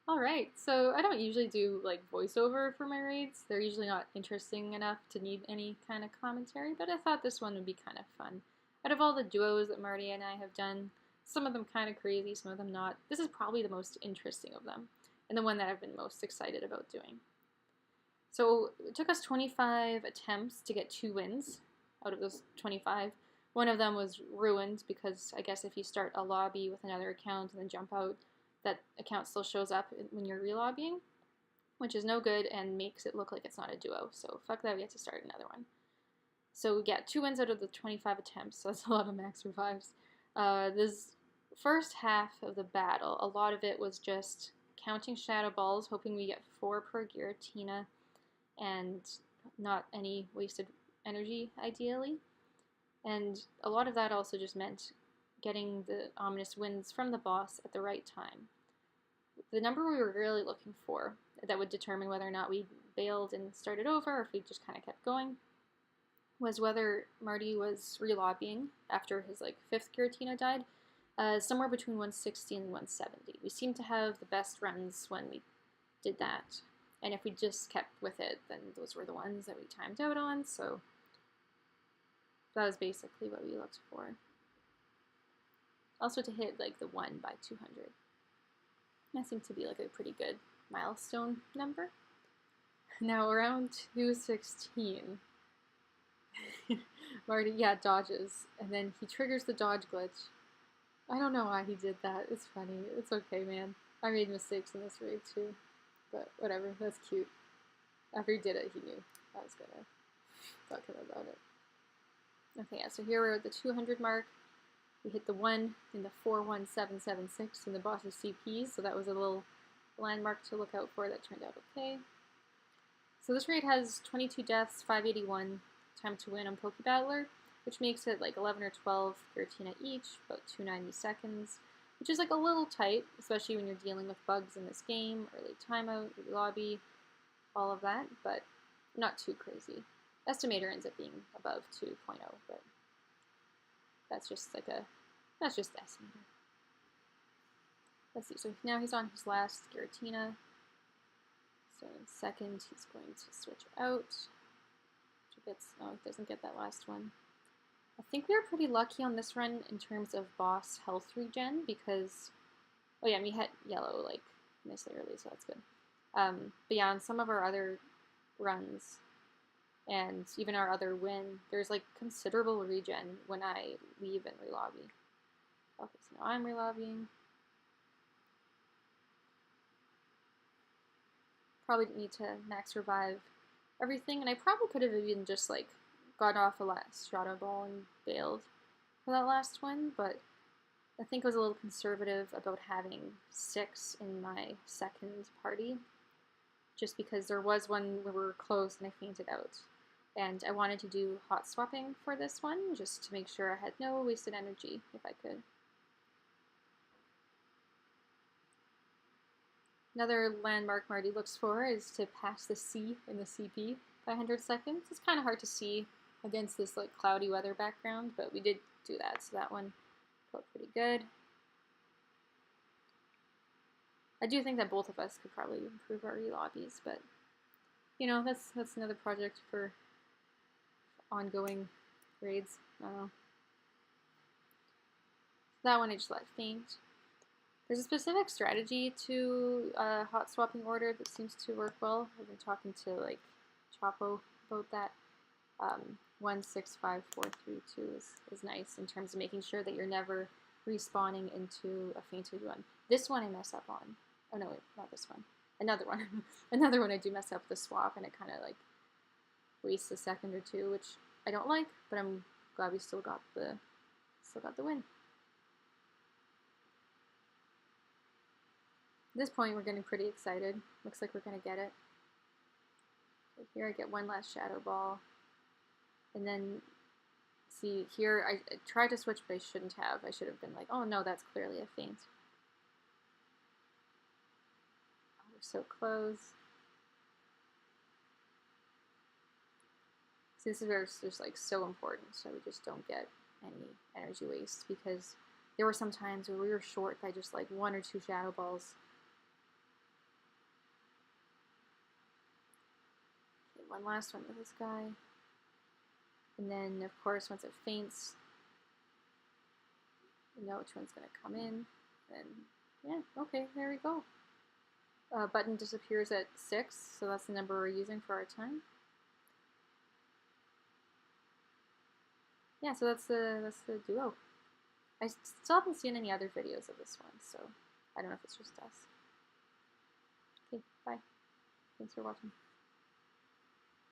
Alright, so I don't usually do like voiceover for my raids. They're usually not interesting enough to need any kind of commentary, but I thought this one would be kind of fun. Out of all the duos that Marty and I have done, some of them kind of crazy, some of them not, this is probably the most interesting of them, and the one that I've been most excited about doing. So it took us 25 attempts to get 2 wins out of those 25. One of them was ruined because I guess if you start a lobby with another account and then jump out, that account still shows up when you're relobbying, which is no good and makes it look like it's not a duo. So fuck that, we have to start another one. So yeah, 2 wins out of the 25 attempts, so that's a lot of max revives. This first half of the battle, a lot of it was just counting shadow balls, hoping we get 4 per Giratina, and not any wasted energy, ideally. And a lot of that also just meant getting the ominous winds from the boss at the right time. The number we were really looking for that would determine whether or not we bailed and started over or if we just kind of kept going was whether Marty was relobbying after his like 5th Giratina died, somewhere between 160 and 170. We seemed to have the best runs when we did that. And if we just kept with it, then those were the ones that we timed out on, so that was basically what we looked for. Also to hit like the 1 by 200. That seemed to be like a pretty good milestone number. Now around 216, Marty, dodges, and then he triggers the dodge glitch. I don't know why he did that. It's funny. It's okay, man. I made mistakes in this raid too. But whatever, that's cute. After he did it, he knew I was gonna talk to him about it. Okay, yeah, so here we're at the 200 mark. We hit the 1 in the 41776 in the boss's CPs, so that was a little landmark to look out for. That turned out okay. So this raid has 22 deaths, 581 time to win on Pokebattler, which makes it like 11 or 12 Giratina each, about 290 seconds, which is like a little tight, especially when you're dealing with bugs in this game, early timeout, lobby, all of that, but not too crazy. Estimator ends up being above 2.0, but that's just like that's just the estimator. Let's see, so now he's on his last Giratina. So in second, he's going to switch out. He doesn't get that last one. I think we were pretty lucky on this run in terms of boss health regen because, oh yeah, we hit yellow like nicely early, so that's good. But yeah, on some of our other runs and even our other win, there's like considerable regen when I leave and relobby. Okay, so now I'm relobbying. Probably didn't need to max revive everything, and I probably could have even just like got off a last shadow ball and bailed for that last one, but I think I was a little conservative about having 6 in my second party, just because there was one where we were close and I fainted out. And I wanted to do hot swapping for this one, just to make sure I had no wasted energy if I could. Another landmark Marty looks for is to pass the C in the CP by 100 seconds. It's kind of hard to see against this like cloudy weather background, but we did do that, so that one felt pretty good. I do think that both of us could probably improve our relobbies, but you know, that's another project for ongoing raids. I don't know. That one I just let faint. There's a specific strategy to hot swapping order that seems to work well. I've been talking to like Chapo about that. 165432 is nice in terms of making sure that you're never respawning into a fainted one. This one I mess up on. Oh no, wait, not this one. Another one. Another one I do mess up the swap, and it kind of like wastes a second or two, which I don't like, but I'm glad we still got the win. At this point, we're getting pretty excited. Looks like we're gonna get it. So here I get one last shadow ball. And then, see, here I tried to switch, but I shouldn't have. I should have been like, oh no, that's clearly a feint. Oh, we're so close. See, this is where it's just like so important, so we just don't get any energy waste, because there were some times where we were short by just like 1 or 2 shadow balls. one last one with this guy. And then, of course, once it faints, you know which one's going to come in. And yeah, okay, there we go. Button disappears at 6, so that's the number we're using for our time. Yeah, so that's the duo. I still haven't seen any other videos of this one, so I don't know if it's just us. Okay, bye. Thanks for watching.